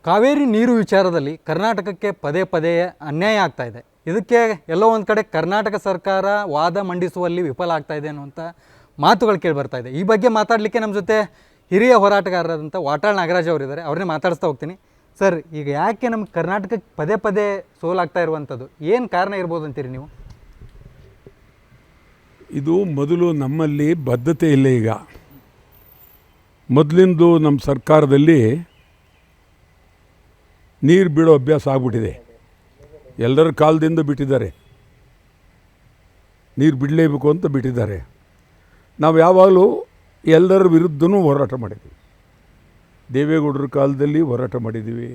ಕಾವೇರಿ ನೀರು ವಿಚಾರದಲ್ಲಿ ಕರ್ನಾಟಕಕ್ಕೆ ಪದೇ ಪದೇ ಅನ್ಯಾಯ ಆಗ್ತಾ ಇದೆ. ಇದಕ್ಕೆ ಎಲ್ಲೋ ಒಂದು ಕಡೆ ಕರ್ನಾಟಕ ಸರ್ಕಾರ ವಾದ ಮಂಡಿಸುವಲ್ಲಿ ವಿಫಲ ಆಗ್ತಾ ಇದೆ ಅನ್ನುವಂಥ ಮಾತುಗಳು ಕೇಳಿ ಬರ್ತಾ ಇದೆ. ಈ ಬಗ್ಗೆ ಮಾತಾಡಲಿಕ್ಕೆ ನಮ್ಮ ಜೊತೆ ಹಿರಿಯ ಹೋರಾಟಗಾರರಾದಂಥ ವಾಟಾಳ್ ನಾಗರಾಜ್ ಅವರಿದ್ದಾರೆ. ಅವ್ರನ್ನೇ ಮಾತಾಡಿಸ್ತಾ ಹೋಗ್ತೀನಿ. ಸರ್, ಈಗ ಯಾಕೆ ನಮ್ಮ ಕರ್ನಾಟಕಕ್ಕೆ ಪದೇ ಪದೇ ಸೋಲಾಗ್ತಾ ಇರುವಂಥದ್ದು, ಏನು ಕಾರಣ ಇರ್ಬೋದು ಅಂತೀರಿ ನೀವು? ಇದು ಮೊದಲು ನಮ್ಮಲ್ಲಿ ಬದ್ಧತೆ ಇಲ್ಲ. ಈಗ ಮೊದಲಿಂದು ನಮ್ಮ ಸರ್ಕಾರದಲ್ಲಿ ನೀರು ಬಿಡೋ ಅಭ್ಯಾಸ ಆಗ್ಬಿಟ್ಟಿದೆ. ಎಲ್ಲರ ಕಾಲದಿಂದ ಬಿಟ್ಟಿದ್ದಾರೆ, ನೀರು ಬಿಡಲೇಬೇಕು ಅಂತ ಬಿಟ್ಟಿದ್ದಾರೆ. ನಾವು ಯಾವಾಗಲೂ ಎಲ್ಲರ ವಿರುದ್ಧನೂ ಹೋರಾಟ ಮಾಡಿದ್ದೀವಿ. ದೇವೇಗೌಡರ ಕಾಲದಲ್ಲಿ ಹೋರಾಟ ಮಾಡಿದ್ದೀವಿ,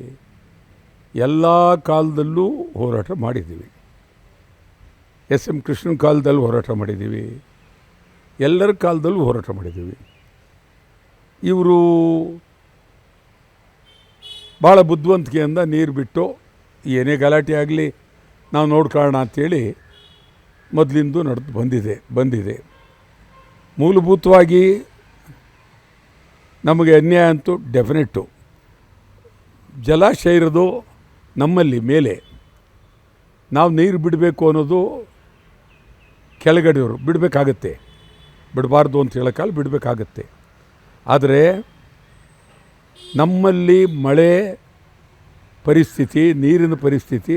ಎಲ್ಲ ಕಾಲದಲ್ಲೂ ಹೋರಾಟ ಮಾಡಿದ್ದೀವಿ. ಎಸ್.ಎಂ. ಕೃಷ್ಣನ ಕಾಲದಲ್ಲಿ ಹೋರಾಟ ಮಾಡಿದ್ದೀವಿ, ಎಲ್ಲರ ಕಾಲದಲ್ಲೂ ಹೋರಾಟ ಮಾಡಿದ್ದೀವಿ. ಇವರು ಭಾಳ ಬುದ್ಧಿವಂತಿಕೆಯಿಂದ ನೀರು ಬಿಟ್ಟು ಏನೇ ಗಲಾಟೆ ಆಗಲಿ ನಾವು ನೋಡ್ಕೊಳ್ಳೋಣ ಅಂಥೇಳಿ ಮೊದಲಿಂದು ಬಂದಿದೆ. ಮೂಲಭೂತವಾಗಿ ನಮಗೆ ಅನ್ಯಾಯ ಅಂತೂ ಡೆಫಿನೆಟ್ಟು. ಜಲಾಶಯ ಇರೋದು ನಮ್ಮಲ್ಲಿ ಮೇಲೆ, ನಾವು ನೀರು ಬಿಡಬೇಕು ಅನ್ನೋದು ಕೆಳಗಡೆಯವರು ಬಿಡಬೇಕಾಗತ್ತೆ. ಬಿಡಬಾರ್ದು ಅಂತ ಹೇಳೋಕ್ಕಲ್ಲ, ಬಿಡಬೇಕಾಗತ್ತೆ. ಆದರೆ ನಮ್ಮಲ್ಲಿ ಮಳೆ ಪರಿಸ್ಥಿತಿ, ನೀರಿನ ಪರಿಸ್ಥಿತಿ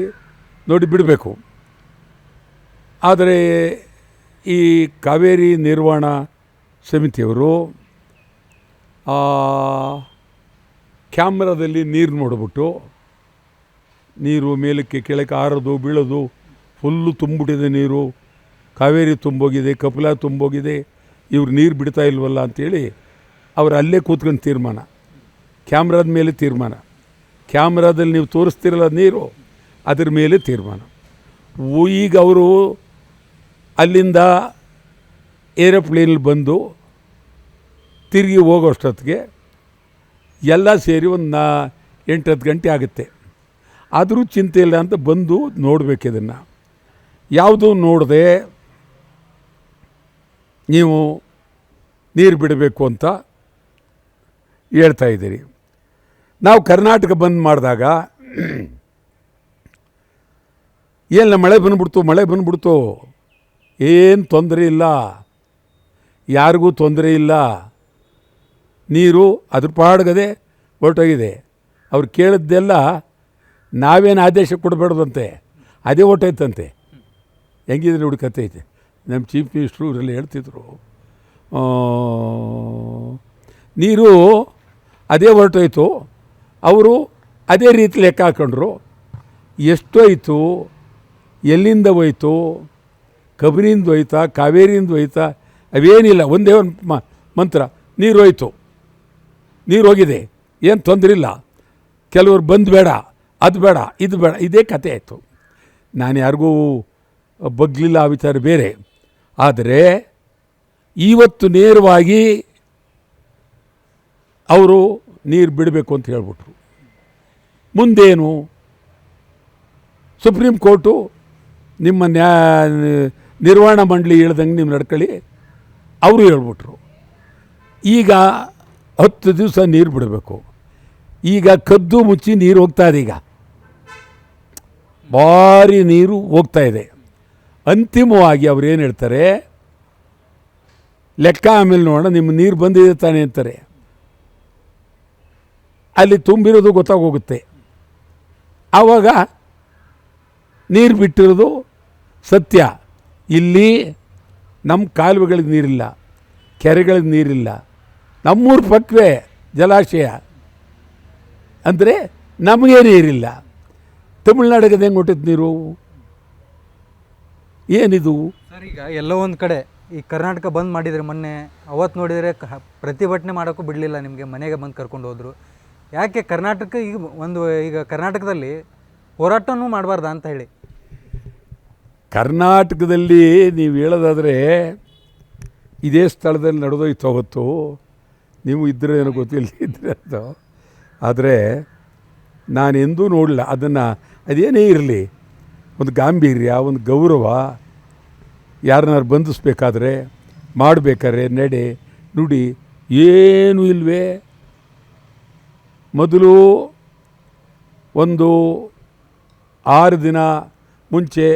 ನೋಡಿ ಬಿಡಬೇಕು. ಆದರೆ ಈ ಕಾವೇರಿ ನಿರ್ವಹಣಾ ಸಮಿತಿಯವರು ಕ್ಯಾಮ್ರಾದಲ್ಲಿ ನೀರು ನೋಡಿಬಿಟ್ಟು, ನೀರು ಮೇಲಕ್ಕೆ ಕೆಳಕ್ಕೆ ಹಾರೋದು ಬೀಳೋದು, ಫುಲ್ಲು ತುಂಬಿಬಿಟ್ಟಿದೆ ನೀರು, ಕಾವೇರಿ ತುಂಬೋಗಿದೆ, ಕಪಿಲಾ ತುಂಬೋಗಿದೆ, ಇವ್ರು ನೀರು ಬಿಡ್ತಾ ಇಲ್ವಲ್ಲ ಅಂಥೇಳಿ ಅವರು ಅಲ್ಲೇ ಕೂತ್ಕೊಂಡು ತೀರ್ಮಾನ, ಕ್ಯಾಮ್ರಾದ ಮೇಲೆ ತೀರ್ಮಾನ, ಕ್ಯಾಮ್ರಾದಲ್ಲಿ ನೀವು ತೋರಿಸ್ತಿರಲ್ಲ ನೀರು, ಅದ್ರ ಮೇಲೆ ತೀರ್ಮಾನ. ಈಗ ಅವರು ಅಲ್ಲಿಂದ ಏರೋಪ್ಲೇನಲ್ಲಿ ಬಂದು ತಿರುಗಿ ಹೋಗೋಷ್ಟೊತ್ತಿಗೆ ಎಲ್ಲ ಸೇರಿ ಒಂದು 8-10 ಗಂಟೆ ಆಗುತ್ತೆ. ಆದರೂ ಚಿಂತೆ ಇಲ್ಲ ಅಂತ ಬಂದು ನೋಡಬೇಕು. ಇದನ್ನು ಯಾವುದೂ ನೋಡದೆ ನೀವು ನೀರು ಬಿಡಬೇಕು ಅಂತ ಹೇಳ್ತಾಯಿದ್ದೀರಿ. ನಾವು ಕರ್ನಾಟಕ ಬಂದ್ ಮಾಡಿದಾಗ ಏನಿಲ್ಲ, ಮಳೆ ಬಂದ್ಬಿಡ್ತು, ಏನು ತೊಂದರೆ ಇಲ್ಲ, ಯಾರಿಗೂ ತೊಂದರೆ ಇಲ್ಲ, ನೀರು ಅದ್ರ ಪಾಡ್ಗದೆ ಹೊರಟೋಗಿದೆ. ಅವ್ರು ಕೇಳಿದ್ದೆಲ್ಲ ನಾವೇನು ಆದೇಶ ಕೊಡಬೇಡ್ದಂತೆ, ಅದೇ ಹೊರಟೈತಂತೆ. ಹೆಂಗಿದ್ರೆ ನೋಡಿ ಕತೆ ಐತೆ. ನಮ್ಮ ಚೀಫ್ ಮಿನಿಸ್ಟ್ರು ಇವರೆಲ್ಲ ಹೇಳ್ತಿದ್ರು, ನೀರು ಅದೇ ಹೊರಟೋಯ್ತು, ಅವರು ಅದೇ ರೀತಿ ಲೆಕ್ಕ ಹಾಕೊಂಡ್ರು. ಎಷ್ಟೋಯ್ತು, ಎಲ್ಲಿಂದ ಹೋಯ್ತು, ಕಬಿನಿಂದ ಹೋಯ್ತಾ, ಕಾವೇರಿಯಿಂದ ಹೋಯ್ತಾ, ಅವೇನಿಲ್ಲ, ಒಂದೇ ಒಂದು ಮಂತ್ರ, ನೀರು ಹೋಯ್ತು, ನೀರು ಹೋಗಿದೆ, ಏನು ತೊಂದರೆ ಇಲ್ಲ. ಕೆಲವರು ಬಂದು ಬೇಡ, ಅದು ಬೇಡ, ಇದು ಬೇಡ, ಇದೇ ಕತೆ ಆಯಿತು. ನಾನು ಯಾರಿಗೂ ಬಗ್ಲಿಲ್ಲ, ಆ ವಿಚಾರ ಬೇರೆ. ಆದರೆ ಇವತ್ತು ನೇರವಾಗಿ ಅವರು ನೀರು ಬಿಡಬೇಕು ಅಂತ ಹೇಳ್ಬಿಟ್ರು. ಮುಂದೇನು? ಸುಪ್ರೀಂ ಕೋರ್ಟು ನಿಮ್ಮ ನಿರ್ವಹಣಾ ಮಂಡಳಿ ಹೇಳ್ದಂಗೆ ನೀವು ನಡ್ಕೊಳ್ಳಿ ಅವರು ಹೇಳ್ಬಿಟ್ರು. ಈಗ 10 ದಿವಸ ನೀರು ಬಿಡಬೇಕು. ಈಗ ಕದ್ದು ಮುಚ್ಚಿ ನೀರು ಹೋಗ್ತಾ ಇದೆ. ಈಗ ಭಾರಿ ನೀರು ಹೋಗ್ತಾ ಇದೆ. ಅಂತಿಮವಾಗಿ ಅವ್ರು ಏನು ಹೇಳ್ತಾರೆ, ಲೆಕ್ಕ ಆಮೇಲೆ ನೋಡೋಣ, ನಿಮ್ಮ ನೀರು ಬಂದಿದೆ ತಾನೆ ಅಂತಾರೆ. ಅಲ್ಲಿ ತುಂಬಿರೋದು ಗೊತ್ತಾಗೋಗುತ್ತೆ. ಆವಾಗ ನೀರು ಬಿಟ್ಟಿರೋದು ಸತ್ಯ. ಇಲ್ಲಿ ನಮ್ಮ ಕಾಲುವೆಗಳಿಗೆ ನೀರಿಲ್ಲ, ಕೆರೆಗಳಿಗೆ ನೀರಿಲ್ಲ, ನಮ್ಮೂರ ಪಕ್ಕವೇ ಜಲಾಶಯ ಅಂದರೆ ನಮಗೆ ನೀರಿಲ್ಲ. ತಮಿಳ್ನಾಡಿಗೆ ಹೆಂಗೆ ಹೊಟ್ಟಿತ್ತು ನೀರು? ಏನಿದು ಸರ್, ಈಗ ಎಲ್ಲೋ ಒಂದು ಕಡೆ ಈ ಕರ್ನಾಟಕ ಬಂದ್ ಮಾಡಿದರೆ, ಮೊನ್ನೆ ಅವತ್ತು ನೋಡಿದರೆ ಪ್ರತಿಭಟನೆ ಮಾಡೋಕ್ಕೂ ಬಿಡಲಿಲ್ಲ, ನಿಮಗೆ ಮನೆಗೆ ಬಂದು ಕರ್ಕೊಂಡು ಹೋದರು. ಯಾಕೆ ಕರ್ನಾಟಕ ಈಗ ಕರ್ನಾಟಕದಲ್ಲಿ ಹೋರಾಟನೂ ಮಾಡಬಾರ್ದಾ ಅಂತ ಹೇಳಿ? ಕರ್ನಾಟಕದಲ್ಲಿ ನೀವು ಹೇಳೋದಾದರೆ ಇದೇ ಸ್ಥಳದಲ್ಲಿ ನಡೆದೋಯ್ತು ಅವತ್ತು. ನೀವು ಇದ್ದರೆ ಏನೋ ಗೊತ್ತಿಲ್ಲ, ಇದ್ದರೆ ಅದು. ಆದರೆ ನಾನೆಂದೂ ನೋಡಲಿಲ್ಲ ಅದನ್ನು. ಅದೇನೇ ಇರಲಿ, ಒಂದು ಗಾಂಭೀರ್ಯ, ಒಂದು ಗೌರವ, ಯಾರನ್ನಾರು ಬಂಧಿಸ್ಬೇಕಾದ್ರೆ, ಮಾಡಬೇಕಾದ್ರೆ ನಡೆ ನುಡಿ ಏನೂ ಇಲ್ವೇ? ಮೊದಲು ಒಂದು 6 ದಿನ ಮುಂಚೆ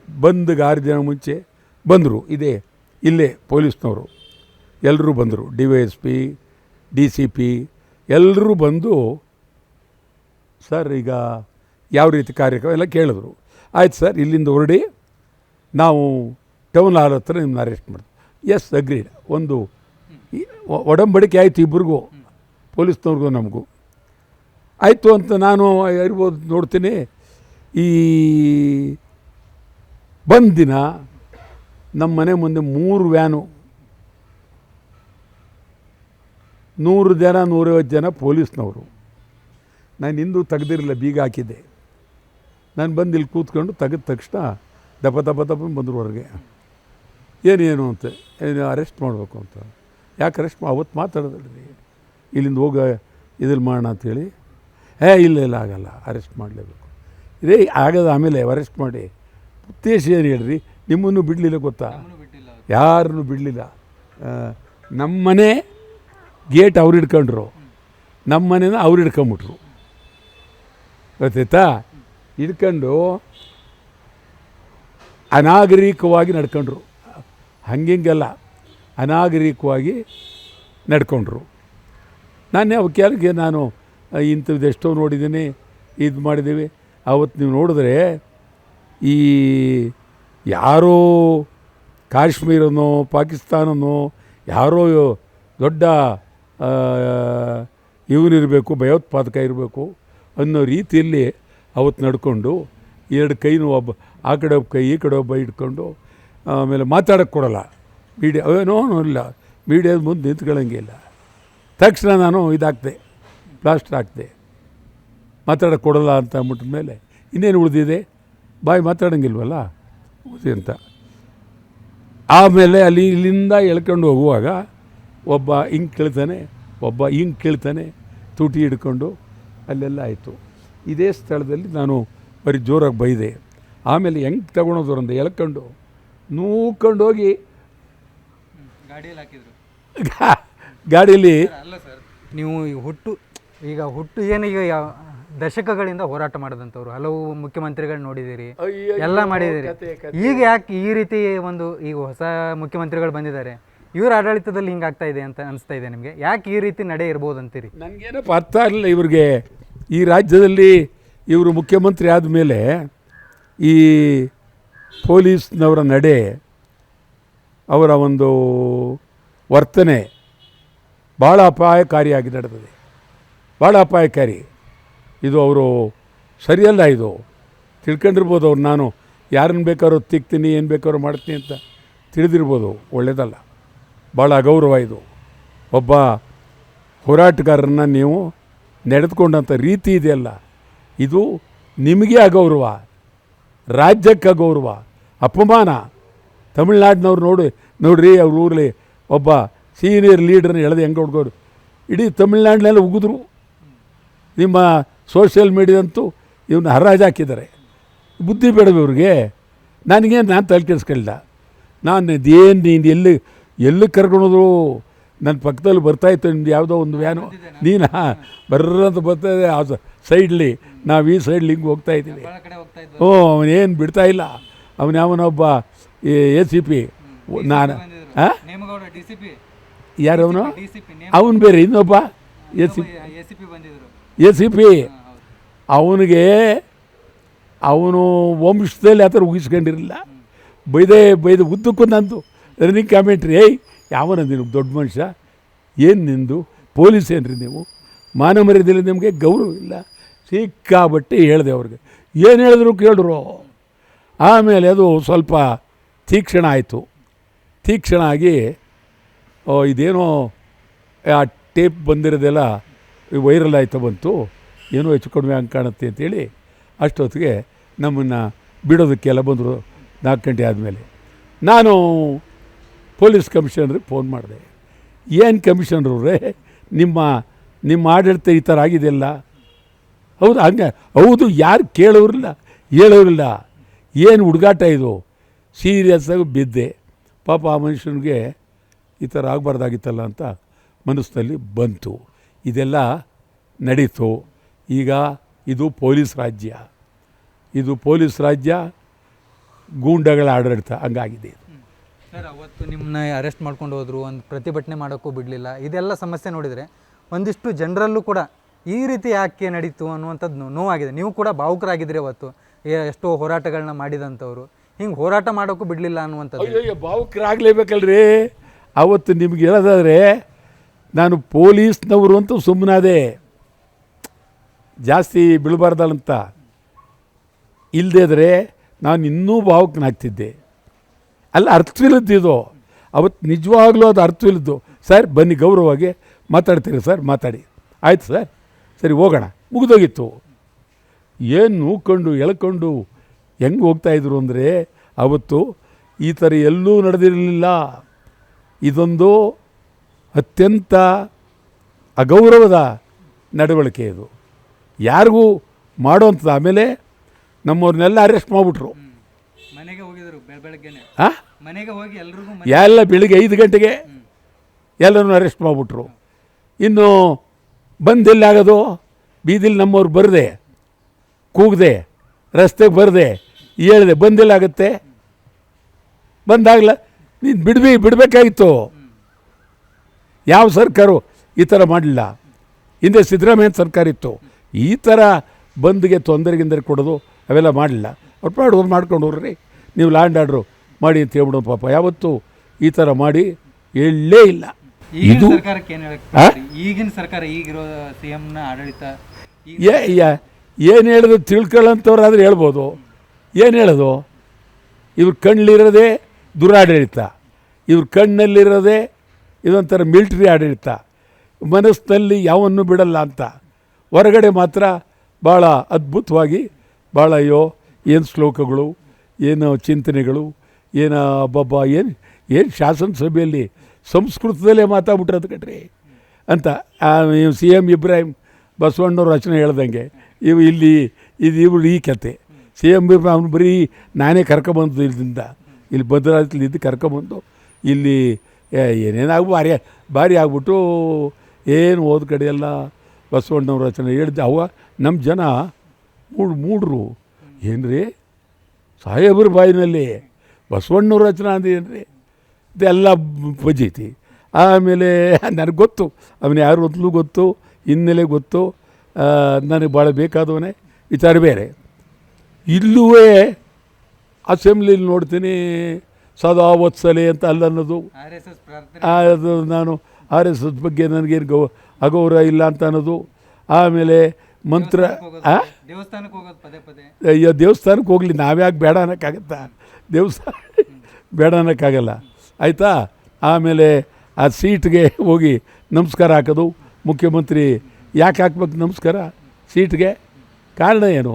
ಬಂದ್ಗೆ 6 ದಿನ ಮುಂಚೆ ಬಂದರು. ಇಲ್ಲೇ ಪೊಲೀಸ್ನವರು ಎಲ್ಲರೂ ಬಂದರು, DYSP DCP ಎಲ್ಲರೂ ಬಂದು ಸರ್ ಈಗ ಯಾವ ರೀತಿ ಕಾರ್ಯಕ್ರಮ ಎಲ್ಲ ಕೇಳಿದ್ರು. ಆಯ್ತು ಸರ್, ಇಲ್ಲಿಂದ ಹೊರಡಿ ನಾವು ಟೌನ್ ಹಾಲ್ ಹತ್ರ ನಿಮ್ಮನ್ನ ಅರೆಸ್ಟ್ ಮಾಡ್ತೀವಿ. Yes agreed. ಒಂದು ಒಡಂಬಡಿಕೆ ಆಯಿತು ಇಬ್ಬರಿಗೂ, ಪೊಲೀಸ್ನವ್ರಿಗೂ ನಮಗೂ ಆಯಿತು ಅಂತ ನಾನು ಇರ್ಬೋದು ನೋಡ್ತೀನಿ. ಈ ಬಂದ ದಿನ ನಮ್ಮ ಮನೆ ಮುಂದೆ 3 ವ್ಯಾನು, 100 ಜನ 150 ಜನ ಪೊಲೀಸ್ನವರು. ನಾನು ಇಂದು ತೆಗೆದಿರಲಿಲ್ಲ, ಬೀಗ ಹಾಕಿದ್ದೆ. ನಾನು ಬಂದು ಇಲ್ಲಿ ಕೂತ್ಕೊಂಡು ತೆಗೆದ ತಕ್ಷಣ ದಪ ಬಂದರು ಹೊರಗೆ. ಏನೇನು ಅಂತ, ಏನು ಅರೆಸ್ಟ್ ಮಾಡಬೇಕು ಅಂತ. ಯಾಕೆ ಅರೆಸ್ಟ್ ಅವತ್ತು ಮಾತಾಡೋದಲ್ರಿ, ಇಲ್ಲಿಂದ ಹೋಗ ಇದ್ರಲ್ಲಿ ಮಾಡೋಣ ಅಂಥೇಳಿ. ಇಲ್ಲ ಆಗಲ್ಲ, ಅರೆಸ್ಟ್ ಮಾಡಲೇಬೇಕು. ಇದೇ ಆಗದ. ಆಮೇಲೆ ಅರೆಸ್ಟ್ ಮಾಡಿ ಉದ್ದೇಶ ಏನು ಹೇಳ್ರಿ, ನಿಮ್ಮನ್ನು ಬಿಡಲಿಲ್ಲ ಗೊತ್ತಾ? ಯಾರನ್ನು ಬಿಡಲಿಲ್ಲ. ನಮ್ಮನೆ ಗೇಟ್ ಅವ್ರು ಹಿಡ್ಕೊಂಡ್ರು, ನಮ್ಮ ಮನೇನ ಅವ್ರು ಹಿಡ್ಕೊಂಬಿಟ್ರು. ಗೊತ್ತಾಯ್ತಾ? ಹಿಡ್ಕೊಂಡು ಅನಾಗರಿಕವಾಗಿ ನಡ್ಕೊಂಡ್ರು. ಹಂಗಿಂಗೆಲ್ಲ ಅನಾಗರಿಕವಾಗಿ ನಡ್ಕೊಂಡ್ರು. ನಾನೇ ಅವಕ್ಕೆ ನಾನು ಇಂಥದ್ದು ಎಷ್ಟೋ ನೋಡಿದ್ದೀನಿ, ಇದು ಮಾಡಿದ್ದೀವಿ. ಅವತ್ತು ನೀವು ನೋಡಿದ್ರೆ ಈ ಯಾರೋ ಕಾಶ್ಮೀರನೋ ಪಾಕಿಸ್ತಾನನೋ ಯಾರೋ ದೊಡ್ಡ ಇವನಿರಬೇಕು, ಭಯೋತ್ಪಾದಕ ಇರಬೇಕು ಅನ್ನೋ ರೀತಿಯಲ್ಲಿ ಅವತ್ತು ನಡ್ಕೊಂಡು 2 ಕೈನೂ ಒಬ್ಬ ಆ ಕಡೆ ಒಬ್ಬ ಕೈ ಈ ಕಡೆ ಒಬ್ಬ ಇಟ್ಕೊಂಡು ಆಮೇಲೆ ಮಾತಾಡೋಕ್ಕೆ ಕೊಡೋಲ್ಲ. ಮೀಡಿಯಾ ಏನೋ ಇಲ್ಲ, ಮೀಡಿಯಾದ ಮುಂದೆ ನಿಂತ್ಕೊಳ್ಳೋಂಗಿಲ್ಲ. ತಕ್ಷಣ ನಾನು ಇದಾಕ್ದೆ, ಪ್ಲಾಸ್ಟರ್ ಹಾಕ್ದೆ. ಮಾತಾಡೋಕ್ಕೆ ಕೊಡೋಲ್ಲ ಅಂತ ಅಂದ್ಬಿಟ್ಟ ಮೇಲೆ ಇನ್ನೇನು ಉಳಿದಿದೆ, ಬಾಯಿ ಮಾತಾಡೋಂಗಿಲ್ವಲ್ಲ ಉಳಿದಿ ಅಂತ. ಆಮೇಲೆ ಇಲ್ಲಿಂದ ಎಳ್ಕೊಂಡು ಹೋಗುವಾಗ ಒಬ್ಬ ಹಿಂಗೆ ಕೇಳ್ತಾನೆ, ಒಬ್ಬ ಹಿಂಗೆ ಕೇಳ್ತಾನೆ, ತುಟಿ ಹಿಡ್ಕೊಂಡು ಅಲ್ಲೆಲ್ಲ ಆಯಿತು. ಇದೇ ಸ್ಥಳದಲ್ಲಿ ನಾನು ಬರೀ ಜೋರಾಗಿ ಬೈದೆ. ಆಮೇಲೆ ಹೆಂಗೆ ತಗೊಳೋದು ಅಂತ ಎಳ್ಕೊಂಡು ನೂಕೊಂಡು ಹೋಗಿ ಗಾಡೀಲಿ ಅಲ್ಲ ಸರ್, ನೀವು ಈಗ ಹುಟ್ಟು ಏನೀಗ ದಶಕಗಳಿಂದ ಹೋರಾಟ ಮಾಡಿದಂಥವ್ರು, ಹಲವು ಮುಖ್ಯಮಂತ್ರಿಗಳು ನೋಡಿದ್ದೀರಿ, ಎಲ್ಲ ಮಾಡಿದ್ದೀರಿ. ಈಗ ಯಾಕೆ ಈ ರೀತಿ ಈಗ ಹೊಸ ಮುಖ್ಯಮಂತ್ರಿಗಳು ಬಂದಿದ್ದಾರೆ, ಇವ್ರ ಆಡಳಿತದಲ್ಲಿ ಹಿಂಗಾಗ್ತಾ ಇದೆ ಅಂತ ಅನಿಸ್ತಾ ಇದೆ ನಿಮಗೆ? ಯಾಕೆ ಈ ರೀತಿ ನಡೆ ಇರ್ಬೋದು ಅಂತೀರಿ? ನನಗೇನಪ್ಪ ಅರ್ಥ ಆಗಲಿಲ್ಲ ಇವ್ರಿಗೆ. ಈ ರಾಜ್ಯದಲ್ಲಿ ಇವರು ಮುಖ್ಯಮಂತ್ರಿ ಆದಮೇಲೆ ಈ ಪೊಲೀಸ್ನವರ ನಡೆ, ಅವರ ಒಂದು ವರ್ತನೆ ಭಾಳ ಅಪಾಯಕಾರಿಯಾಗಿ ನಡೆದಿದೆ. ಭಾಳ ಅಪಾಯಕಾರಿ. ಇದು ಅವರು ಸರಿಯಲ್ಲ. ಇದು ತಿಳ್ಕೊಂಡಿರ್ಬೋದು ಅವ್ರು. ನಾನು ಯಾರನ್ನು ಬೇಕಾದ್ರೂ ತಿಕ್ತೀನಿ, ಏನು ಬೇಕಾದ್ರೂ ಮಾಡ್ತೀನಿ ಅಂತ ತಿಳಿದಿರ್ಬೋದು. ಒಳ್ಳೆಯದಲ್ಲ, ಭಾಳ ಅಗೌರವ ಇದು. ಒಬ್ಬ ಹೋರಾಟಗಾರರನ್ನು ನೀವು ನಡೆದುಕೊಂಡಂಥ ರೀತಿ ಇದೆಯಲ್ಲ, ಇದು ನಿಮಗೆ ಅಗೌರವ, ರಾಜ್ಯಕ್ಕೆ ಅಗೌರವ, ಅಪಮಾನ. ತಮಿಳ್ನಾಡಿನವ್ರು ನೋಡ್ರಿ, ಅವ್ರ ಊರಲ್ಲಿ ಒಬ್ಬ ಸೀನಿಯರ್ ಲೀಡ್ರನ್ನ ಎಳೆದು ಹೆಂಗೆ ಹೊಡ್ಗೋರು, ಇಡೀ ತಮಿಳ್ನಾಡಿನೆಲ್ಲ ಉಗಿದ್ರು. ನಿಮ್ಮ ಸೋಷಿಯಲ್ ಮೀಡಿಯಂತೂ ಇವನ್ನ ಹರಾಜು ಹಾಕಿದ್ದಾರೆ. ಬುದ್ಧಿ ಬೇಡವೆ ಇವ್ರಿಗೆ? ನಾನು ತಲೆ ಕೆಡಿಸ್ಕೊಳ್ಳಿಲ್ಲ. ನಾನು ಇದೇನು ನೀನು ಎಲ್ಲಿ ಕರ್ಕೊಳೋದು? ನನ್ನ ಪಕ್ಕದಲ್ಲಿ ಬರ್ತಾಯಿತ್ತು ನಿಮ್ದು ಯಾವುದೋ ಒಂದು ವ್ಯಾನು, ನೀನು ಬರ್ರಂತ ಬರ್ತಾಯಿದೆ ಆ ಸೈಡ್ಲಿ, ನಾವು ಈ ಸೈಡ್ಲಿ ಹಿಂಗೆ ಹೋಗ್ತಾಯಿದ್ದೀವಿ. ಅವನೇನು ಬಿಡ್ತಾಯಿಲ್ಲ. ಯಾವನೊಬ್ಬ ACP, ನಾನು ಯಾರವನು, ಅವನು ಬೇರೆ, ಇನ್ನೊಬ್ಬ ACP. ಅವನಿಗೆ ಅವನು ವಂಶದಲ್ಲಿ ಆ ಥರ ಉಗಿಸ್ಕೊಂಡಿರಲಿಲ್ಲ. ಬೈದೆ ಉದ್ದಕ್ಕೂ ನಂದು ರನ್ನಿಂಗ್ ಕಾಮೆಂಟ್ರಿ. ಯಾವನ ನೀನು ದೊಡ್ಡ ಮನುಷ್ಯ, ಏನು ನಿಂದು ಪೊಲೀಸ್ ಏನ್ರಿ ನೀವು? ಮಾನ ಮರ್ಯಾದೆಯಲ್ಲಿ ನಿಮಗೆ ಗೌರವ ಇಲ್ಲ. ಸಿಕ್ಕಾಬಟ್ಟೆ ಹೇಳಿದೆ ಅವ್ರಿಗೆ. ಏನು ಹೇಳಿದ್ರು ಕೇಳಿದ್ರು. ಆಮೇಲೆ ಅದು ಸ್ವಲ್ಪ ತೀಕ್ಷ್ಣ ಆಯಿತು. ತೀಕ್ಷ್ಣ ಆಗಿ ಇದೇನೋ ಆ ಟೇಪ್ ಬಂದಿರೋದೆಲ್ಲ ವೈರಲ್ ಆಯಿತು, ಬಂತು, ಏನೋ ಹೆಚ್ಚು ಕಡಿಮೆ ಹಂಗೆ ಕಾಣುತ್ತೆ ಅಂತೇಳಿ ಅಷ್ಟೊತ್ತಿಗೆ ನಮ್ಮನ್ನು ಬಿಡೋದಕ್ಕೆಲ್ಲ ಬಂದರು. 4 ಗಂಟೆ ಆದಮೇಲೆ ನಾನು ಪೊಲೀಸ್ ಕಮಿಷನರಿಗೆ ಫೋನ್ ಮಾಡಿದೆ. ಏನು ಕಮಿಷನರವ್ರೆ, ನಿಮ್ಮ ಆಡಳಿತ ಈ ಥರ ಆಗಿದೆಯಲ್ಲ? ಹೌದು, ಹಂಗೆ ಹೌದು. ಯಾರು ಕೇಳೋರಿಲ್ಲ, ಹೇಳೋರಿಲ್ಲ. ಏನು ಹುಡುಗಾಟ ಇದು? ಸೀರಿಯಸ್ಸಾಗಿ ಬಿದ್ದೆ. ಪಾಪ ಆ ಮನುಷ್ಯನಿಗೆ ಈ ಥರ ಆಗಬಾರ್ದಾಗಿತ್ತಲ್ಲ ಅಂತ ಮನಸ್ಸಿನಲ್ಲಿ ಬಂತು. ಇದೆಲ್ಲ ನಡೀತು. ಈಗ ಇದು ಪೊಲೀಸ್ ರಾಜ್ಯ, ಇದು ಪೊಲೀಸ್ ರಾಜ್ಯ, ಗೂಂಡಗಳ ಆಡಳಿತ ಹಂಗಾಗಿದೆ. ಸರ್, ಅವತ್ತು ನಿಮ್ಮನ್ನ ಅರೆಸ್ಟ್ ಮಾಡ್ಕೊಂಡು ಹೋದ್ರು, ಒಂದು ಪ್ರತಿಭಟನೆ ಮಾಡೋಕ್ಕೂ ಬಿಡಲಿಲ್ಲ. ಇದೆಲ್ಲ ಸಮಸ್ಯೆ ನೋಡಿದರೆ ಒಂದಿಷ್ಟು ಜನರಲ್ಲೂ ಕೂಡ ಈ ರೀತಿ ಯಾಕೆ ನಡೀತು ಅನ್ನುವಂಥದ್ದು ನೋವಾಗಿದೆ. ನೀವು ಕೂಡ ಭಾವುಕರಾಗಿದ್ರಿ ಅವತ್ತು, ಎಷ್ಟೋ ಹೋರಾಟಗಳನ್ನ ಮಾಡಿದಂಥವ್ರು, ಹಿಂಗೆ ಹೋರಾಟ ಮಾಡೋಕ್ಕೂ ಬಿಡಲಿಲ್ಲ ಅನ್ನುವಂಥದ್ದು. ಅಯ್ಯೋ, ಭಾವುಕರಾಗಲೇಬೇಕಲ್ರಿ. ಅವತ್ತು ನಿಮ್ಗೆ ಹೇಳೋದಾದರೆ ನಾನು ಪೊಲೀಸ್ನವರು ಅಂತೂ ಸುಮ್ಮನಾದೆ, ಜಾಸ್ತಿ ಬೀಳಬಾರ್ದಲ್ಲಂತ. ಇಲ್ಲದೇ ಇದ್ದರೆ ನಾನು ಇನ್ನೂ ಭಾವುಕನಾಗ್ತಿದ್ದೆ. ಅಲ್ಲ, ಅರ್ಥವಿಲ್ಲದ್ದಿದು ಅವತ್ತು, ನಿಜವಾಗ್ಲೂ ಅದು ಅರ್ಥವಿಲ್ಲದ್ದು. ಸರ್ ಬನ್ನಿ, ಗೌರವವಾಗಿ ಮಾತಾಡ್ತೀರಿ ಸರ್, ಮಾತಾಡಿ, ಆಯ್ತು ಸರ್, ಸರಿ ಹೋಗೋಣ, ಮುಗಿದೋಗಿತ್ತು. ಏನು ನೂಕೊಂಡು ಎಳ್ಕೊಂಡು ಹೆಂಗೆ ಹೋಗ್ತಾಯಿದ್ರು ಅಂದರೆ ಅವತ್ತು ಈ ಥರ ಎಲ್ಲೂ ನಡೆದಿರಲಿಲ್ಲ. ಇದೊಂದು ಅತ್ಯಂತ ಅಗೌರವದ ನಡವಳಿಕೆ ಇದು, ಯಾರಿಗೂ ಮಾಡೋಂಥದ್ದು. ಆಮೇಲೆ ನಮ್ಮವ್ರನ್ನೆಲ್ಲ ಅರೆಸ್ಟ್ ಮಾಡಿಬಿಟ್ರು. ಮನೆಗೆ ಹೋಗಿದ್ರು ಬೆಳಗ್ಗೆನೆ, ಮನೆಗೆ ಹೋಗಿ ಎಲ್ರಿಗೂ ಎಲ್ಲ ಬೆಳಿಗ್ಗೆ 5 ಗಂಟೆಗೆ ಎಲ್ಲರೂ ಅರೆಸ್ಟ್ ಮಾಡಿಬಿಟ್ರು. ಇನ್ನು ಬಂದೆಲ್ಲಿ ಆಗೋದು, ಬೀದಿಲಿ ನಮ್ಮವ್ರು ಬರದೆ, ಕೂಗದೆ, ರಸ್ತೆಗೆ ಬರದೆ, ಹೇಳಿದೆ, ಬಂದೆಲ್ಲಾಗತ್ತೆ, ಬಂದಾಗಲ ನೀನು ಬಿಡಬೇಕಾಗಿತ್ತು. ಯಾವ ಸರ್ಕಾರ ಈ ಥರ ಮಾಡಲಿಲ್ಲ. ಹಿಂದೆ ಸಿದ್ದರಾಮಯ್ಯ ಸರ್ಕಾರ ಇತ್ತು, ಈ ಥರ ಬಂದ್ಗೆ ತೊಂದರೆಗಿಂದರೆ ಕೊಡೋದು ಅವೆಲ್ಲ ಮಾಡಲಿಲ್ಲ. ಅವ್ರು ಮಾಡ್ಕೊಂಡು ಹೋಗ್ರಿ, ನೀವು ಲ್ಯಾಂಡ್ ಆರ್ಡ್ರು ಮಾಡಿ ಅಂತ ಹೇಳ್ಬಿಡೋದು. ಪಾಪ ಯಾವತ್ತೂ ಈ ಥರ ಮಾಡಿ ಹೇಳಲೇ ಇಲ್ಲ. ಇದು ಸರ್ಕಾರಕ್ಕೆ ಈಗಿನ ಸರ್ಕಾರ, ಈಗಿರೋ CMನ ಆಡಳಿತ ಏನು ಹೇಳೋದು ತಿಳ್ಕೊಳ್ಳೋಂಥವ್ರು ಆದರೆ ಹೇಳ್ಬೋದು. ಏನು ಹೇಳೋದು, ಇವ್ರ ಕಣ್ಣಲ್ಲಿರೋದೇ ದುರಾಡಳಿತ, ಇವ್ರ ಕಣ್ಣಲ್ಲಿರೋದೇ ಇದೊಂಥರ ಮಿಲ್ಟ್ರಿ ಆಡಳಿತ, ಮನಸ್ಸಿನಲ್ಲಿ ಯಾವನ್ನು ಬಿಡಲ್ಲ ಅಂತ. ಹೊರಗಡೆ ಮಾತ್ರ ಭಾಳ ಅದ್ಭುತವಾಗಿ, ಭಾಳ ಅಯ್ಯೋ ಏನು ಶ್ಲೋಕಗಳು, ಏನು ಚಿಂತನೆಗಳು, ಏನು ಅಬ್ಬಬ್ಬ, ಏನು ಶಾಸನಸಭೆಯಲ್ಲಿ ಸಂಸ್ಕೃತದಲ್ಲೇ ಮಾತಾಡ್ಬಿಟ್ರದು ಕಟ್ರಿ ಅಂತ. CM ಇಬ್ರಾಹಿಂ ಬಸವಣ್ಣವ್ರ ರಚನೆ ಹೇಳ್ದಂಗೆ ಇವರು ಈ ಕತೆ. CM ಇಬ್ರಾಹಿಂ ಬರೀ ನಾನೇ ಕರ್ಕೊಬಂದು ಇಲ್ಲಿಂದ, ಇಲ್ಲಿ ಭದ್ರಾವತಿಲಿ ಇದ್ದು ಕರ್ಕೊಬಂದು ಇಲ್ಲಿ ಏನೇನಾಗು ಭಾರಿ ಆಗ್ಬಿಟ್ಟು ಏನು ಹೋದ ಕಡೆ ಎಲ್ಲ ಬಸವಣ್ಣವ್ರ ರಚನೆ ಹೇಳಿದ್ದೆ. ಅವ ನಮ್ಮ ಜನ ಮೂಡ್ರು, ಏನು ರೀ ಸಾಹೇಬ್ರ ಬಾಯಿನಲ್ಲಿ ಬಸವಣ್ಣವ್ರ ರಚನೆ ಅಂದೇನು ಇದೆಲ್ಲ ಬಜೈತಿ. ಆಮೇಲೆ ನನಗೆ ಗೊತ್ತು, ಅವನು ಯಾರು ಮೊದಲು ಗೊತ್ತು, ಹಿನ್ನೆಲೆ ಗೊತ್ತು, ನನಗೆ ಭಾಳ ಬೇಕಾದವನೇ, ವಿಚಾರ ಬೇರೆ. ಇಲ್ಲೂ ಅಸೆಂಬ್ಲಿಲಿ ನೋಡ್ತೀನಿ ಸದಾ ವತ್ಸಲೆ ಅಂತ ಅಲ್ಲನ್ನೋದು, ಅದು ನಾನು RSS ಬಗ್ಗೆ ನನಗೇನು ಅಗೌರವ ಇಲ್ಲ ಅಂತ ಅನ್ನೋದು. ಆಮೇಲೆ ಮಂತ್ರ ಅಯ್ಯೋ ದೇವಸ್ಥಾನಕ್ಕೆ ಹೋಗಲಿ, ನಾವ್ಯಾಕೆ ಬೇಡ ಅನ್ನೋಕ್ಕಾಗತ್ತಾ, ದೇವಸ್ಥಾನ ಬೇಡ ಅನ್ನೋಕ್ಕಾಗಲ್ಲ, ಆಯಿತಾ. ಆಮೇಲೆ ಆ ಸೀಟ್ಗೆ ಹೋಗಿ ನಮಸ್ಕಾರ ಹಾಕೋದು. ಮುಖ್ಯಮಂತ್ರಿ ಯಾಕೆ ಹಾಕ್ಬೇಕು ನಮಸ್ಕಾರ ಸೀಟ್ಗೆ? ಕಾರಣ ಏನು?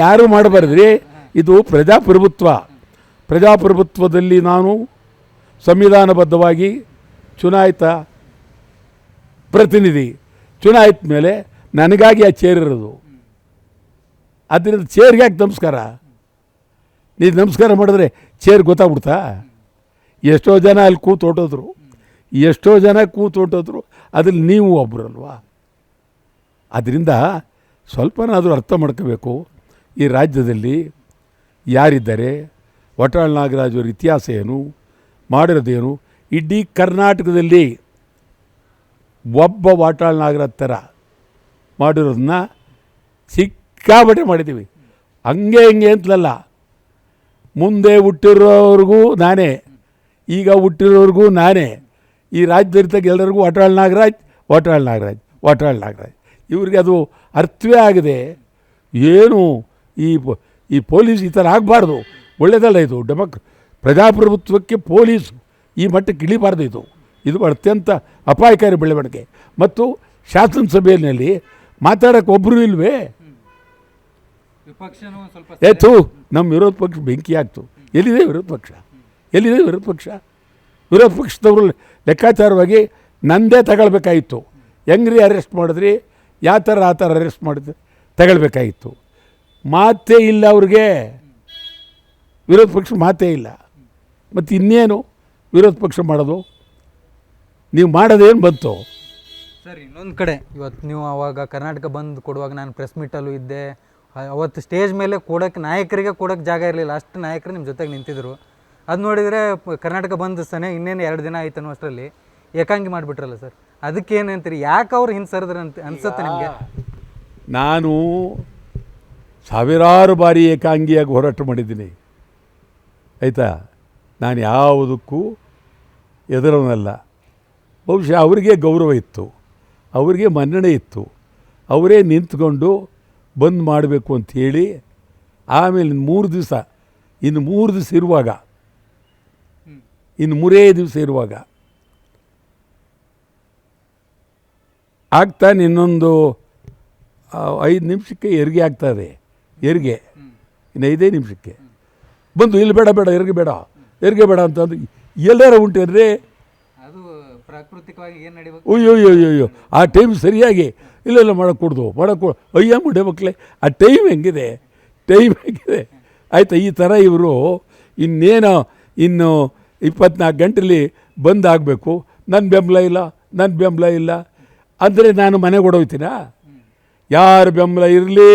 ಯಾರು ಮಾಡಬಾರ್ದ್ರಿ. ಇದು ಪ್ರಜಾಪ್ರಭುತ್ವದಲ್ಲಿ ನಾನು ಸಂವಿಧಾನಬದ್ಧವಾಗಿ ಚುನಾಯಿತ ಪ್ರತಿನಿಧಿ, ಚುನಾಯಿತ ಮೇಲೆ ನನಗಾಗಿ ಆ ಚೇರ್ ಇರೋದು. ಅದರಿಂದ ಚೇರ್ಗೆ ಯಾಕೆ ನಮಸ್ಕಾರ? ನೀವು ನಮಸ್ಕಾರ ಮಾಡಿದ್ರೆ ಚೇರ್ ಗೊತ್ತಾಗ್ಬಿಡ್ತಾ? ಎಷ್ಟೋ ಜನ ಅಲ್ಲಿ ಕೂತೊಟ್ಟೋದ್ರು, ಅದ್ರಲ್ಲಿ ನೀವು ಒಬ್ಬರಲ್ವಾ? ಅದರಿಂದ ಸ್ವಲ್ಪನಾದರೂ ಅರ್ಥ ಮಾಡ್ಕೋಬೇಕು. ಈ ರಾಜ್ಯದಲ್ಲಿ ಯಾರಿದ್ದಾರೆ, ವಟಾಳ್ ನಾಗರಾಜ್ ಅವ್ರ ಇತಿಹಾಸ ಏನು, ಮಾಡಿರೋದೇನು. ಇಡೀ ಕರ್ನಾಟಕದಲ್ಲಿ ಒಬ್ಬ ವಾಟಾಳ್ ನಾಗರಾಜ್ ಥರ ಮಾಡಿರೋದನ್ನ ಸಿಕ್ಕಾಬಟ್ಟೆ ಮಾಡಿದ್ದೀವಿ. ಹಂಗೆ ಅಂತಲಲ್ಲ, ಮುಂದೆ ಹುಟ್ಟಿರೋವ್ರಿಗೂ ನಾನೇ, ಈಗ ಹುಟ್ಟಿರೋರ್ಗೂ ನಾನೇ. ಈ ರಾಜ್ಯದಲ್ಲಿದ್ದಾಗ ಎಲ್ಲರಿಗೂ ವಟಾಳ್ ನಾಗರಾಜ್ ಇವ್ರಿಗೆ ಅದು ಅರ್ಥವೇ ಆಗಿದೆ. ಏನು ಈ ಪೊಲೀಸ್ ಈ ಥರ ಆಗಬಾರ್ದು, ಒಳ್ಳೆಯದಲ್ಲ ಇದು. ಪ್ರಜಾಪ್ರಭುತ್ವಕ್ಕೆ ಪೊಲೀಸ್ ಈ ಮಟ್ಟಕ್ಕೆ ಇಳಿಬಾರ್ದು. ಇದು ಅತ್ಯಂತ ಅಪಾಯಕಾರಿ ಬೆಳವಣಿಗೆ. ಮತ್ತು ಶಾಸನಸಭೆಯಲ್ಲಿ ಮಾತಾಡೋಕ್ಕೆ ಒಬ್ಬರು ಇಲ್ವೇ? ನಮ್ಮ ವಿರೋಧ ಪಕ್ಷ ಬೆಂಕಿ ಆಗ್ತು. ಎಲ್ಲಿದೆ ವಿರೋಧ ಪಕ್ಷ? ವಿರೋಧ ಪಕ್ಷದವರು ಲೆಕ್ಕಾಚಾರವಾಗಿ ನಂದೇ ತಗೊಳ್ಬೇಕಾಗಿತ್ತು. ಹೆಂಗ್ರಿ ಅರೆಸ್ಟ್ ಮಾಡಿದ್ರಿ, ಯಾವ ಥರ ಆ ಥರ ಅರೆಸ್ಟ್ ಮಾಡಿದ್ರೆ ತಗೊಳ್ಬೇಕಾಗಿತ್ತು. ಮಾತೇ ಇಲ್ಲ ಅವ್ರಿಗೆ, ವಿರೋಧ ಪಕ್ಷ ಮಾತೇ ಇಲ್ಲ. ಮತ್ತು ಇನ್ನೇನು ವಿರೋಧ ಪಕ್ಷ ಮಾಡೋದು? ನೀವು ಮಾಡೋದೇನು ಬಂತು? ಸರ್ ಇನ್ನೊಂದು ಕಡೆ ಇವತ್ತು ನೀವು ಅವಾಗ ಕರ್ನಾಟಕ ಬಂದ್ ಕೊಡುವಾಗ ನಾನು ಪ್ರೆಸ್ ಮೀಟಲ್ಲೂ ಇದ್ದೆ. ಅವತ್ತು ಸ್ಟೇಜ್ ಮೇಲೆ ಕೊಡೋಕ್ಕೆ ನಾಯಕರಿಗೆ ಕೊಡೋಕ್ಕೆ ಜಾಗ ಇರಲಿಲ್ಲ, ಅಷ್ಟು ನಾಯಕರು ನಿಮ್ಮ ಜೊತೆಗೆ ನಿಂತಿದ್ರು. ಅದು ನೋಡಿದರೆ ಕರ್ನಾಟಕ ಬಂದ್ ಸನೇ ಇನ್ನೇನು 2 ದಿನ ಆಯ್ತು ಅನ್ನೋ ಅಷ್ಟರಲ್ಲಿ ಏಕಾಂಗಿ ಮಾಡಿಬಿಟ್ರಲ್ಲ ಸರ್, ಅದಕ್ಕೆ ಏನಂತೀರಿ? ಯಾಕೆ ಅವ್ರು ಹಿಂದೆ ಸರಿದ್ರೆ ಅಂತ ಅನ್ಸುತ್ತೆ ನಿಮಗೆ? ನಾನು ಸಾವಿರಾರು ಬಾರಿ ಏಕಾಂಗಿಯಾಗಿ ಹೋರಾಟ ಮಾಡಿದ್ದೀನಿ ಆಯಿತಾ. ನಾನು ಯಾವುದಕ್ಕೂ ಎದುರವನಲ್ಲ. ಬಹುಶಃ ಅವರಿಗೆ ಗೌರವ ಇತ್ತು, ಅವರಿಗೆ ಮನ್ನಣೆ ಇತ್ತು, ಅವರೇ ನಿಂತ್ಕೊಂಡು ಬಂದ್ ಮಾಡಬೇಕು ಅಂಥೇಳಿ. ಆಮೇಲೆ 3 ದಿವಸ ಇನ್ನು 3 ದಿವಸ ಇರುವಾಗ, ಇನ್ನು 3 ದಿವಸ ಇರುವಾಗ ಆಗ್ತಾನೆ ಇನ್ನೊಂದು 5 ನಿಮಿಷಕ್ಕೆ ಹೆರಿಗೆ ಆಗ್ತದೆ. ಹೆರಿಗೆ ಇನ್ನು 5 ನಿಮಿಷಕ್ಕೆ ಬಂದು ಇಲ್ಲಿ ಬೇಡ ಬೇಡ ಹೆರಿಗೆ ಬೇಡ ಹೆರಿಗೆ ಬೇಡ ಅಂತಂದು ಎಲ್ಲಾರ ಉಂಟೇನ್ರಿ. ಅದು ಪ್ರಾಕೃತಿಕವಾಗಿ ಏನು ನಡಿಬೇಕು? ಅಯ್ಯೋ ಆ ಟೈಮ್ ಸರಿಯಾಗಿ ಇಲ್ಲೆಲ್ಲ ಮಾಡக்கூಡ್ದು ಅಯ್ಯ ಮುಡೆ ಮಕ್ಕಳೇ, ಆ ಟೈಮ್ ಹೆಂಗಿದೆ ಆಯಿತಾ. ಈ ಥರ ಇವರು ಇನ್ನೇನೋ ಇನ್ನು 24 ಗಂಟೆಲಿ ಬಂದ್ ಆಗಬೇಕು. ನನ್ನ ಬೆಂಬಲ ಇಲ್ಲ ಅಂದರೆ ನಾನು ಮನೆಗೆ ಓಡೋಗ್ತೀನ? ಯಾರ ಬೆಂಬಲ ಇರಲಿ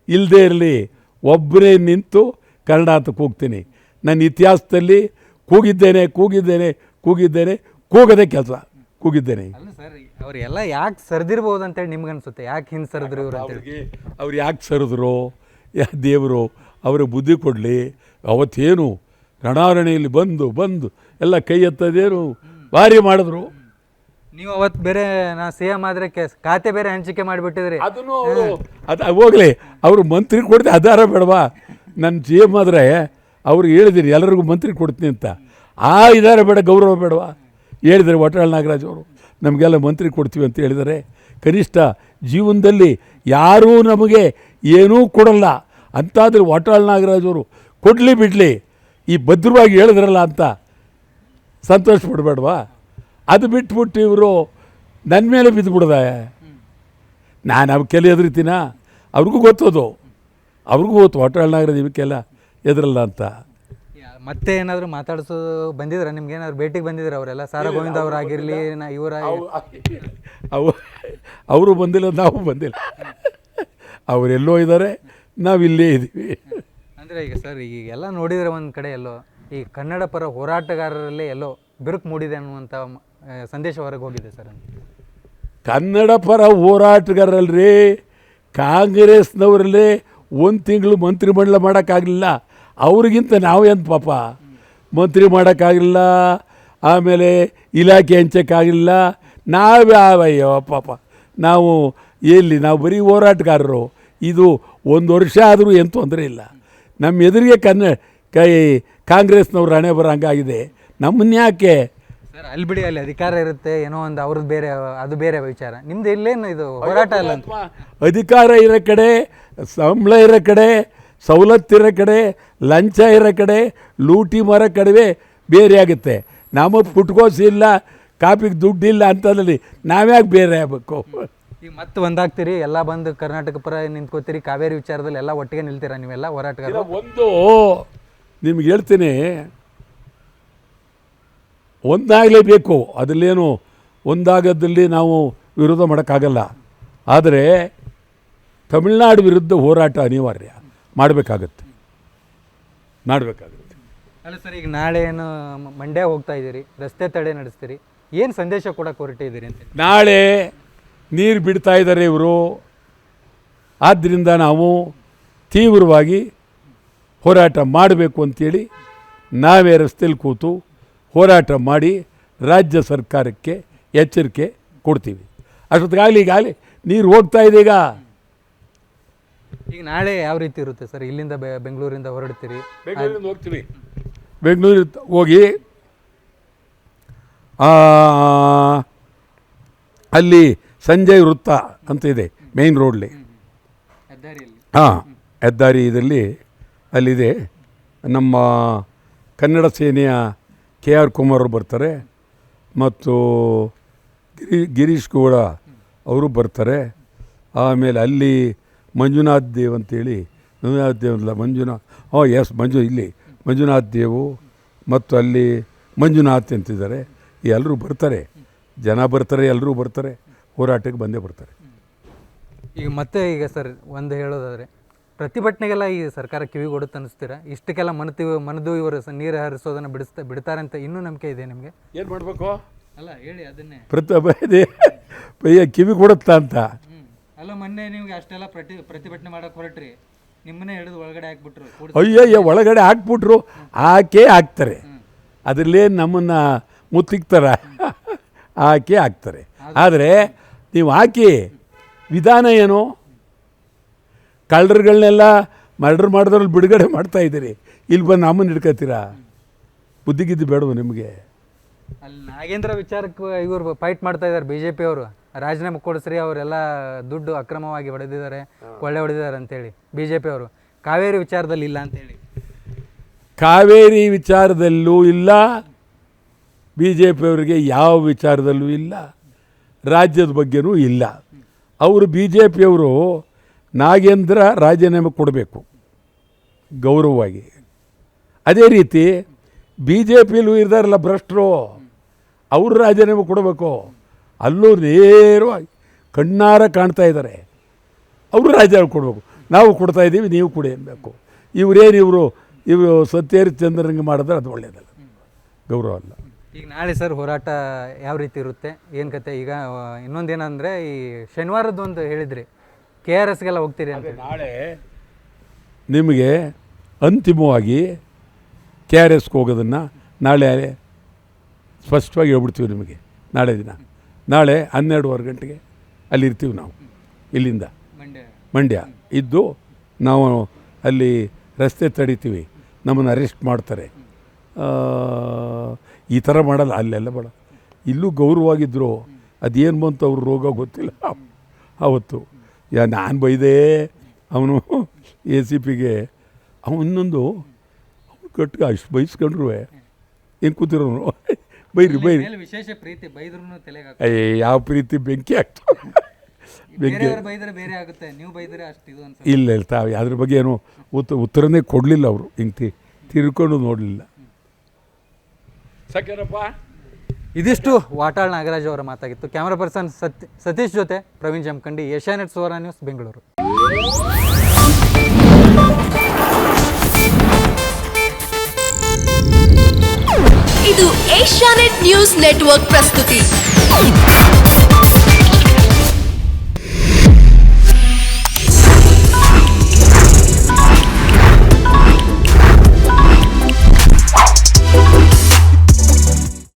ಇಲ್ಲದೇ ಇರಲಿ ಒಬ್ಬರೇ ನಿಂತು ಕನ್ನಡ ಅಂತ ಕೂಗ್ತೀನಿ. ನನ್ನ ಇತಿಹಾಸದಲ್ಲಿ ಕೂಗಿದ್ದೇನೆ ಕೂಗದೆ ಕೆಲಸ ಕೂಗಿದ್ದೇನೆ. ಅಲ್ಲ ಸರ್, ಅವರೆಲ್ಲ ಯಾಕೆ ಸರಿದಿರ್ಬೋದು ಅಂತೇಳಿ ನಿಮ್ಗೆ ಅನ್ಸುತ್ತೆ? ಯಾಕೆ ಹಿಂದೆ ಸರಿದ್ರು ಇವರು ಅಂತೇಳಿ? ಅವ್ರು ಯಾಕೆ ಸರಿದ್ರು? ದೇವರು ಅವ್ರಿಗೆ ಬುದ್ಧಿ ಕೊಡಲಿ. ಅವತ್ತೇನು ರಣಾರಣೆಯಲ್ಲಿ ಬಂದು ಎಲ್ಲ ಕೈ ಎತ್ತದೇನು ಭಾರಿ ಮಾಡಿದ್ರು. ನೀವು ಅವತ್ತು ಬೇರೆ ನಾ CM ಆದರೆ ಖಾತೆ ಬೇರೆ ಹಂಚಿಕೆ ಮಾಡಿಬಿಟ್ಟಿದ್ರಿ. ಅದನ್ನು ಅದು ಹೋಗಲಿ, ಅವರು ಮಂತ್ರಿ ಕೊಡ್ತೀನಿ ಅದಾರ ಬೇಡವಾ? ನನ್ನ CM ಆದರೆ ಅವ್ರಿಗೆ ಹೇಳಿದ್ದೀನಿ ಎಲ್ಲರಿಗೂ ಮಂತ್ರಿ ಕೊಡ್ತೀನಿ ಅಂತ. ಇದಾರ ಬೇಡ, ಗೌರವ ಬೇಡವಾ? ಹೇಳಿದರೆ ವಟಾಳ್ ನಾಗರಾಜ್ ಅವರು ನಮಗೆಲ್ಲ ಮಂತ್ರಿ ಕೊಡ್ತೀವಿ ಅಂತ ಹೇಳಿದರೆ, ಕನಿಷ್ಠ ಜೀವನದಲ್ಲಿ ಯಾರೂ ನಮಗೆ ಏನೂ ಕೊಡಲ್ಲ ಅಂತಾದರೆ ವಟಾಳ್ ನಾಗರಾಜ್ ಅವರು ಕೊಡಲಿ ಬಿಡಲಿ, ಈ ಭದ್ರವಾಗಿ ಹೇಳಿದ್ರಲ್ಲ ಅಂತ ಸಂತೋಷ ಪಡಬೇಡವಾ? ಅದು ಬಿಟ್ಬಿಟ್ಟು ಇವರು ನನ್ನ ಮೇಲೆ ಬಿದ್ದುಬಿಡ್ದೆ. ನಾನು ಅವಕ್ಕೆಲ್ಲ ಎದುರಿತೀನ? ಅವ್ರಿಗೂ ಗೊತ್ತದು, ವಟಾಳ್ ನಾಗರಾಜ್ ಇವಕ್ಕೆಲ್ಲ ಎದುರಲ್ಲ ಅಂತ. ಮತ್ತೆ ಏನಾದರೂ ಮಾತಾಡಿಸೋದು ಬಂದಿದ್ರ ನಿಮ್ಗೆ? ಏನಾದ್ರು ಭೇಟಿಗೆ ಬಂದಿದ್ರು ಅವರೆಲ್ಲ? ಸಾರಾ ಗೋವಿಂದ ಅವರಾಗಿರಲಿ, ಅವರು ಬಂದಿಲ್ಲ, ನಾವು ಬಂದಿಲ್ಲ. ಅವರೆಲ್ಲೋ ಇದ್ದಾರೆ, ನಾವಿಲ್ಲೇ ಇದ್ದೀವಿ. ಅಂದರೆ ಈಗ ಸರ್, ಈಗೆಲ್ಲ ನೋಡಿದರೆ ಒಂದು ಕಡೆ ಎಲ್ಲೋ ಈ ಕನ್ನಡ ಪರ ಹೋರಾಟಗಾರರಲ್ಲೇ ಎಲ್ಲೋ ಬಿರುಕು ಮೂಡಿದೆ ಅನ್ನುವಂಥ ಸಂದೇಶ ಹೊರಗೆ ಹೋಗಿದೆ ಸರ್. ಕನ್ನಡ ಪರ ಹೋರಾಟಗಾರಲ್ರಿ, ಕಾಂಗ್ರೆಸ್ನವರಲ್ಲೇ 1 ತಿಂಗಳು ಮಂತ್ರಿಮಂಡಲ ಮಾಡೋಕ್ಕಾಗಲಿಲ್ಲ. ಅವ್ರಿಗಿಂತ ನಾವೇನು ಪಾಪ ಮಂತ್ರಿ ಮಾಡೋಕ್ಕಾಗಲಿಲ್ಲ, ಆಮೇಲೆ ಇಲಾಖೆ ಹಂಚೋಕ್ಕಾಗಲಿಲ್ಲ. ನಾವ್ಯಾವಯ್ಯೋ ಪಾಪ, ನಾವು ಬರೀ ಹೋರಾಟಗಾರರು. ಇದು 1 ವರ್ಷ ಆದರೂ ಏನು ತೊಂದರೆ ಇಲ್ಲ. ನಮ್ಮ ಎದುರಿಗೆ ಕಾಂಗ್ರೆಸ್ನವ್ರು ಹಣೆ ಬರೋ ಹಂಗಾಗಿದೆ. ನಮ್ಮನ್ನ ಯಾಕೆ ಸರ್? ಅಲ್ಲಿ ಬಿಡಿ, ಅಲ್ಲಿ ಅಧಿಕಾರ ಇರುತ್ತೆ, ಏನೋ ಒಂದು ಅವ್ರದ್ದು ಬೇರೆ, ಅದು ಬೇರೆ ವಿಚಾರ. ನಿಮ್ದು ಇಲ್ಲೇನು ಇದು ಹೋರಾಟ ಅಲ್ಲ ಅಂತ? ಅಧಿಕಾರ ಇರೋ ಕಡೆ, ಸಂಬಳ ಇರೋ ಕಡೆ, ಸವಲತ್ತಿರೋ ಕಡೆ, ಲಂಚ ಇರೋ ಕಡೆ, ಲೂಟಿ ಮರ ಕಡಿಮೆ ಬೇರೆ ಆಗುತ್ತೆ. ನಮಗೆ ಪುಟ್ಕೋಸಿ ಇಲ್ಲ, ಕಾಪಿಗೆ ದುಡ್ಡಿಲ್ಲ ಅಂತಂದಲ್ಲಿ ನಾವ್ಯಾಕೆ ಬೇರೆ ಆಗಬೇಕು? ಈಗ ಮತ್ತೆ ಒಂದಾಗ್ತೀರಿ, ಎಲ್ಲ ಬಂದು ಕರ್ನಾಟಕ ಪರ ನಿಂತ್ಕೋತೀರಿ, ಕಾವೇರಿ ವಿಚಾರದಲ್ಲಿ ಎಲ್ಲ ಒಟ್ಟಿಗೆ ನಿಲ್ತೀರಾ ನೀವೆಲ್ಲ ಹೋರಾಟಗಾರರು? ಒಂದು ನಿಮ್ಗೆ ಹೇಳ್ತೀನಿ, ಒಂದಾಗಲೇಬೇಕು. ಅದರಲ್ಲೇನು ಒಂದಾಗದಲ್ಲಿ ನಾವು ವಿರೋಧ ಮಾಡೋಕ್ಕಾಗಲ್ಲ. ಆದರೆ ತಮಿಳ್ನಾಡು ವಿರುದ್ಧ ಹೋರಾಟ ಅನಿವಾರ್ಯ ಮಾಡಬೇಕಾಗತ್ತೆ. ಅಲ್ಲ ಸರ್, ಈಗ ನಾಳೆ ಏನು ಮಂಡ್ಯ ಹೋಗ್ತಾ ಇದ್ದೀರಿ, ರಸ್ತೆ ತಡೆ ನಡೆಸ್ತೀರಿ, ಏನು ಸಂದೇಶ ಕೊಡೋಕೆ ಹೊರಟಿದ್ದೀರಿ ಅಂತ? ನಾಳೆ ನೀರು ಬಿಡ್ತಾ ಇದ್ದಾರೆ ಇವರು, ಆದ್ದರಿಂದ ನಾವು ತೀವ್ರವಾಗಿ ಹೋರಾಟ ಮಾಡಬೇಕು ಅಂತೇಳಿ ನಾವೇ ರಸ್ತೆಯಲ್ಲಿ ಕೂತು ಹೋರಾಟ ಮಾಡಿ ರಾಜ್ಯ ಸರ್ಕಾರಕ್ಕೆ ಎಚ್ಚರಿಕೆ ಕೊಡ್ತೀವಿ. ಅಷ್ಟೊತ್ತಿಗಾಗಲಿ ನೀರು ಹೋಗ್ತಾ ಇದೆ. ಈಗ ನಾಳೆ ಯಾವ ರೀತಿ ಇರುತ್ತೆ ಸರ್? ಇಲ್ಲಿಂದ ಬೆಂಗಳೂರಿಂದ ಹೊರಡ್ತೀರಿ? ಬೆಂಗಳೂರಿಂದ ಹೋಗ್ತೀವಿ. ಬೆಂಗಳೂರಿಗೆ ಹೋಗಿ ಅಲ್ಲಿ ಸಂಜಯ್ ವೃತ್ತ ಅಂತ ಇದೆ ಮೇನ್ ರೋಡ್ಲಿ, ಹೆದ್ದಾರಿ ಇದರಲ್ಲಿ ಅಲ್ಲಿದೆ. ನಮ್ಮ ಕನ್ನಡ ಸೇನೆಯ KR ಕುಮಾರ್ ಬರ್ತಾರೆ, ಮತ್ತು ಗಿರೀಶ್ ಗೌಡ ಅವರು ಬರ್ತಾರೆ. ಆಮೇಲೆ ಅಲ್ಲಿ ಮಂಜುನಾಥ್ ದೇವ್ ಅಂತೇಳಿ, ಮಂಜುನಾಥ್ ದೇವು ಮತ್ತು ಅಲ್ಲಿ ಮಂಜುನಾಥ್ ಅಂತಿದ್ದಾರೆ. ಎಲ್ಲರೂ ಬರ್ತಾರೆ, ಜನ ಬರ್ತಾರೆ, ಎಲ್ಲರೂ ಬರ್ತಾರೆ. ಹೋರಾಟಕ್ಕೆ ಬಂದೇ ಬರ್ತಾರೆ. ಈಗ ಸರ್ ಒಂದು ಹೇಳೋದಾದರೆ ಪ್ರತಿಭಟನೆಗೆಲ್ಲ ಈ ಸರ್ಕಾರ ಕಿವಿಗೊಡುತ್ತೆ ಅನ್ನಿಸ್ತೀರಾ? ಇಷ್ಟಕ್ಕೆಲ್ಲ ಮನದು ಇವರು ನೀರು ಹರಿಸೋದನ್ನು ಬಿಡ್ತಾರೆ ಅಂತ ಇನ್ನೂ ನಂಬಿಕೆ ಇದೆ ನಿಮಗೆ? ಏನು ಮಾಡಬೇಕು ಅಲ್ಲ ಹೇಳಿ ಅದನ್ನೇ. ಕಿವಿ ಕೊಡುತ್ತಾ ಅಂತ. ಅಲ್ಲ ಮೊನ್ನೆ ನಿಮ್ಗೆ ಅಷ್ಟೆಲ್ಲ ಪ್ರತಿಭಟನೆ ಮಾಡಕ್ಕೆ ಹೊರಟ್ರಿ, ನಿಮ್ಮನ್ನೇ ಹಿಡಿದು ಒಳಗಡೆ ಹಾಕ್ಬಿಟ್ರು. ಅಯ್ಯಯ್ಯ ಒಳಗಡೆ ಹಾಕ್ಬಿಟ್ರು, ಹಾಕ್ತಾರೆ. ಅದರಲ್ಲೇನು ನಮ್ಮನ್ನು ಮುತ್ತಿಕ್ತಾರ, ಹಾಕ್ತಾರೆ. ಆದರೆ ನೀವು ಹಾಕಿ ವಿಧಾನ ಏನು? ಕಳ್ಳರುಗಳನ್ನೆಲ್ಲ ಮರ್ಡರ್ ಮಾಡಿದ್ರಲ್ಲಿ ಬಿಡುಗಡೆ ಮಾಡ್ತಾ ಇದ್ದೀರಿ, ಇಲ್ಲಿ ಬಂದು ನಮ್ಮನ್ನು ಹಿಡ್ಕೊತೀರಾ? ಬುದ್ಧಿಗಿದ್ದು ಬೇಡವು ನಿಮಗೆ? ಅಲ್ಲಿ ನಾಗೇಂದ್ರ ವಿಚಾರಕ್ಕೆ ಇವರು ಫೈಟ್ ಮಾಡ್ತಾ ಇದ್ದಾರೆ BJP ಅವರು, ರಾಜೀನಾಮೆ ಕೊಡಿಸ್ರಿ, ಅವರೆಲ್ಲ ದುಡ್ಡು ಅಕ್ರಮವಾಗಿ ಹೊಡೆದಿದ್ದಾರೆ, ಕೊಳ್ಳೆ ಹೊಡೆದಿದ್ದಾರೆ ಅಂತೇಳಿ BJP ಅವರು. ಕಾವೇರಿ ವಿಚಾರದಲ್ಲಿ ಇಲ್ಲ ಅಂತೇಳಿ. ಕಾವೇರಿ ವಿಚಾರದಲ್ಲೂ ಇಲ್ಲ, BJP ಅವರಿಗೆ ಯಾವ ವಿಚಾರದಲ್ಲೂ ಇಲ್ಲ, ರಾಜ್ಯದ ಬಗ್ಗೆನೂ ಇಲ್ಲ. ಅವರು BJP ಅವರು ನಾಗೇಂದ್ರ ರಾಜೀನಾಮೆ ಕೊಡಬೇಕು ಗೌರವವಾಗಿ. ಅದೇ ರೀತಿ BJPಲೂ ಇರ್ತಾರಲ್ಲ ಭ್ರಷ್ಟರು, ಅವರು ರಾಜೀನಾಮೆ ಕೊಡಬೇಕು. ಅಲ್ಲೂ ನೇರವಾಗಿ ಕಣ್ಣಾರ ಕಾಣ್ತಾ ಇದ್ದಾರೆ, ಅವರು ರಾಜೀನಾಮೆ ಕೊಡಬೇಕು. ನಾವು ಕೊಡ್ತಾ ಇದ್ದೀವಿ, ನೀವು ಕೊಡಿ ಅನ್ನಬೇಕು. ಇವರು ಸತ್ಯಹರಿಶ್ಚಂದ್ರನಿಗೆ ಮಾಡಿದ್ರೆ ಅದು ಒಳ್ಳೆಯದಲ್ಲ, ಗೌರವ ಅಲ್ಲ. ಈಗ ನಾಳೆ ಸರ್ ಹೋರಾಟ ಯಾವ ರೀತಿ ಇರುತ್ತೆ, ಏನು ಕತೆ? ಈಗ ಇನ್ನೊಂದೇನಂದರೆ ಈ ಶನಿವಾರದ್ದು ಒಂದು ಹೇಳಿದ್ರಿ, KRSಗೆಲ್ಲ ಹೋಗ್ತೀರಿ ಅಂತ. ನಾಳೆ ನಿಮಗೆ ಅಂತಿಮವಾಗಿ KRSಗೆ ಹೋಗೋದನ್ನು ನಾಳೆ ಸ್ಪಷ್ಟವಾಗಿ ಹೇಳ್ಬಿಡ್ತೀವಿ ನಿಮಗೆ. ನಾಳೆ 12:15 ಗಂಟೆಗೆ ಅಲ್ಲಿರ್ತೀವಿ ನಾವು. ಇಲ್ಲಿಂದ ಮಂಡ್ಯ ಇದ್ದು ನಾವು ಅಲ್ಲಿ ರಸ್ತೆ ತಡಿತೀವಿ, ನಮ್ಮನ್ನು ಅರೆಸ್ಟ್ ಮಾಡ್ತಾರೆ. ಈ ಥರ ಮಾಡಲ್ಲ, ಅಲ್ಲೆಲ್ಲ ಬೇಡ. ಇಲ್ಲೂ ಗೌರವವಾಗಿದ್ದರು, ಅದೇನು ಬಂತು ಅವ್ರ ರೋಗ ಗೊತ್ತಿಲ್ಲ ಆವತ್ತು. ನಾನು ಬೈದೆ ಅವನು ACPಗೆ. ಇನ್ನೊಂದು ಕಟ್ಟಿಗೆ ಅಷ್ಟು ಬೈಸ್ಕೊಂಡ್ರು ಏನು ಕೂತಿರೋನು, ಬೈರಿ ವಿಶೇಷ ಪ್ರೀತಿ, ಬೈದ್ರೂ ಯಾವ ಪ್ರೀತಿ ಬೆಂಕಿ ಆಗ್ತದೆ. ಬೆಂಕಿ ಇಲ್ಲ ತಾವು ಅದ್ರ ಬಗ್ಗೆ ಏನು ಉತ್ತರನೇ ಕೊಡಲಿಲ್ಲ ಅವರು. ಹಿಂಗೆ ತಿರ್ಕೊಂಡು ನೋಡಲಿಲ್ಲ. ಸಾಕೇನಪ್ಪ. ಇದಿಷ್ಟು ವಾಟಾಳ್ ನಾಗರಾಜ್ ಅವರ ಮಾತಾಗಿತ್ತು. ಕ್ಯಾಮರಾ ಪರ್ಸನ್ ಸತೀಶ್ ಜೊತೆ ಪ್ರವೀಣ್ ಜಮಖಂಡಿ, ಏಷ್ಯಾನೆಟ್ ಸುವರ್ಣ ನ್ಯೂಸ್, ಬೆಂಗಳೂರು. ಇದು ಏಷ್ಯಾನೆಟ್ ನ್ಯೂಸ್ ನೆಟ್ವರ್ಕ್ ಪ್ರಸ್ತುತಿ.